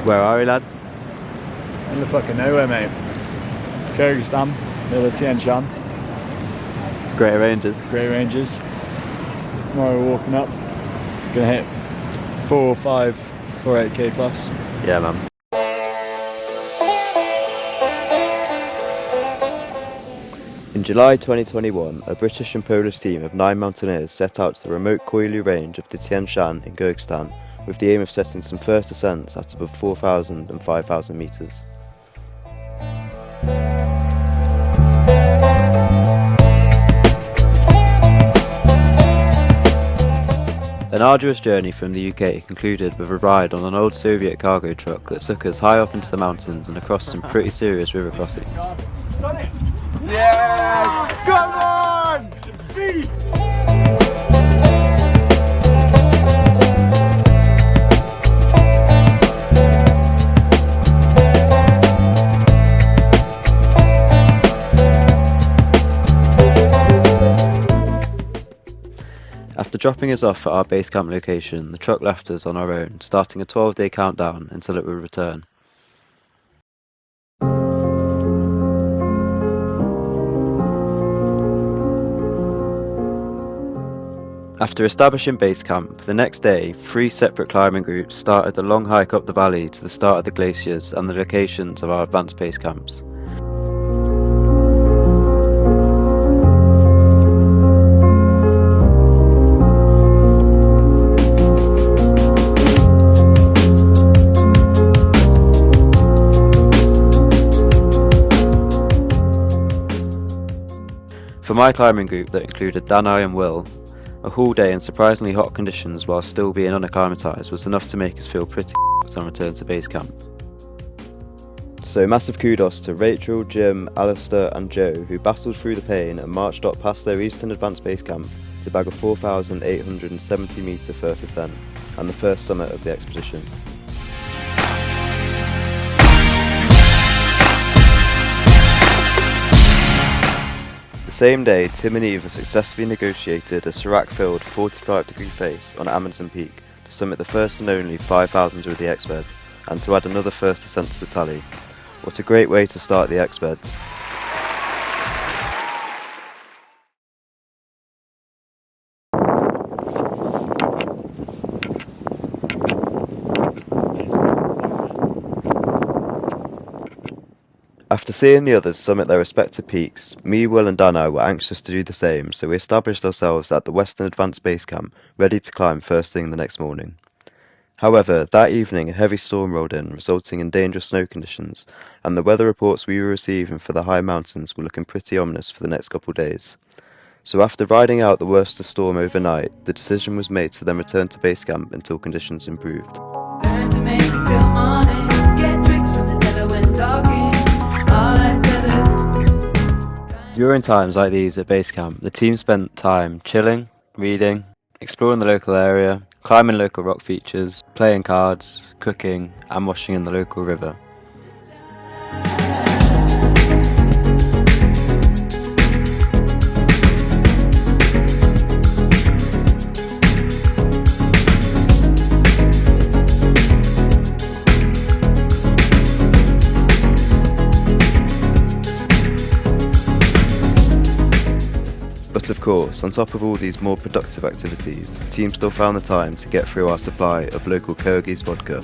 Where are we, lad? In the fucking nowhere, mate. Kyrgyzstan, near the Tian Shan. Great Ranges. Great Ranges. Tomorrow we're walking up. Gonna hit 4, 5, 4, 8k plus. Yeah, man. In July 2021, a British and Polish team of 9 mountaineers set out to the remote Kuiluu range of the Tian Shan in Kyrgyzstan with the aim of setting some first ascents at above 4,000 and 5,000 metres. An arduous journey from the UK concluded with a ride on an old Soviet cargo truck that took us high up into the mountains and across some pretty serious river crossings. Yeah! Come on! See! After dropping us off at our base camp location, the truck left us on our own, starting a 12-day countdown until it would return. After establishing base camp, the next day, 3 separate climbing groups started the long hike up the valley to the start of the glaciers and the locations of our advanced base camps. For my climbing group that included Danai and Will, a whole day in surprisingly hot conditions while still being unacclimatised was enough to make us feel pretty on return to base camp. So massive kudos to Rachel, Jim, Alistair and Joe, who battled through the pain and marched up past their eastern advanced base camp to bag a 4,870 metre first ascent and the first summit of the expedition. The same day, Tim and Eva successfully negotiated a Serac-filled 45-degree face on Amundsen Peak to summit the first and only 5,000 of the X-Bed, and to add another first ascent to the tally. What a great way to start the X-Bed. After seeing the others summit their respective peaks, me, Will and Dano were anxious to do the same, so we established ourselves at the Western Advanced Base Camp, ready to climb first thing the next morning. However, that evening a heavy storm rolled in, resulting in dangerous snow conditions, and the weather reports we were receiving for the high mountains were looking pretty ominous for the next couple of days. So after riding out the worst of the storm overnight, the decision was made to then return to base camp until conditions improved. During times like these at base camp, the team spent time chilling, reading, exploring the local area, climbing local rock features, playing cards, cooking and washing in the local river. But of course, on top of all these more productive activities, the team still found the time to get through our supply of local Kyrgyz vodka.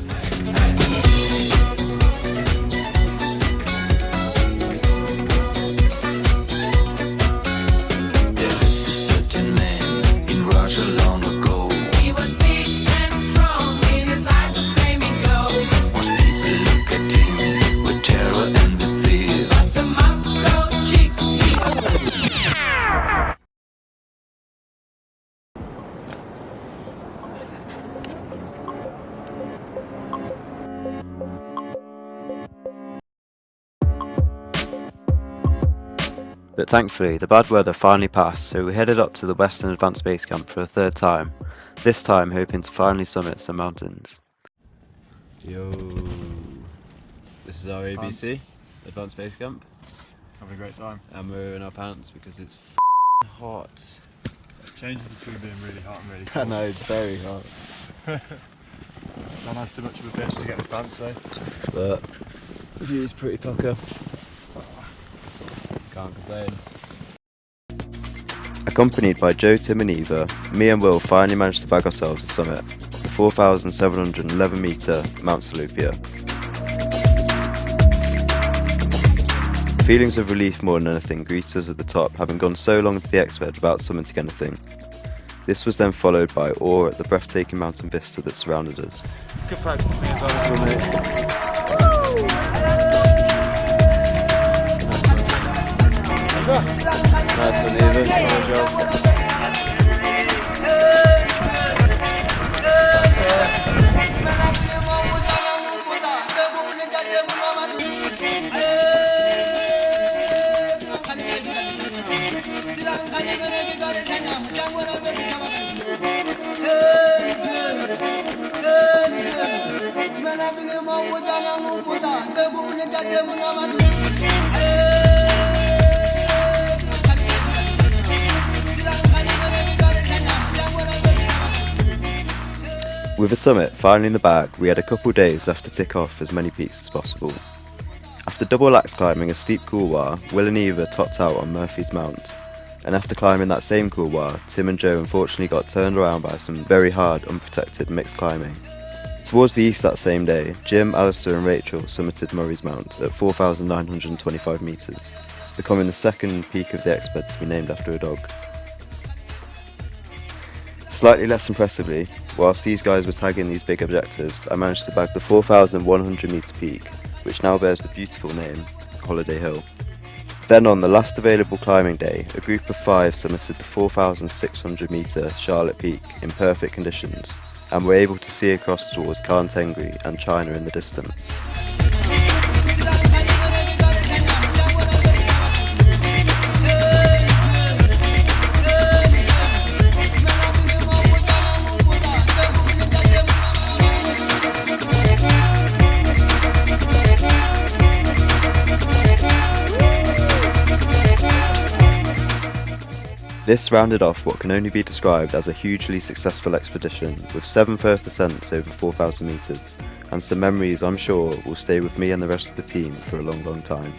But thankfully, the bad weather finally passed, so we headed up to the Western Advanced Base Camp for a third time, this time hoping to finally summit some mountains. Yo, this is our ABC, Advanced Base Camp. Having a great time. And we're in our pants because it's hot. It changes between being really hot and really cold. I know, it's very hot. Don't have too much of a bitch to get his pants though. But the view's pretty pucker. Can't complain. Accompanied by Joe, Tim and Eva, me and Will finally managed to bag ourselves a summit, the 4,711 metre Mount Salupia. Feelings of relief more than anything greeted us at the top, having gone so long to the Exped without summiting anything. This was then followed by awe at the breathtaking mountain vista that surrounded us. Good practice for me as well, mate. Nice one, Eva. Good job. With the summit finally in the bag, we had a couple days left to tick off as many peaks as possible. After double axe climbing a steep couloir, Will and Eva topped out on Murphy's Mount, and after climbing that same couloir, Tim and Joe unfortunately got turned around by some very hard, unprotected mixed climbing. Towards the east that same day, Jim, Alistair and Rachel summited Murray's Mount at 4,925 metres, becoming the second peak of the Exped to be named after a dog. Slightly less impressively, whilst these guys were tagging these big objectives, I managed to bag the 4,100 metre peak, which now bears the beautiful name, Holiday Hill. Then on the last available climbing day, a group of 5 summited the 4,600 metre Charlotte Peak in perfect conditions, and were able to see across towards Khan Tengri and China in the distance. This rounded off what can only be described as a hugely successful expedition, with 7 first ascents over 4,000 metres, and some memories I'm sure will stay with me and the rest of the team for a long, long time.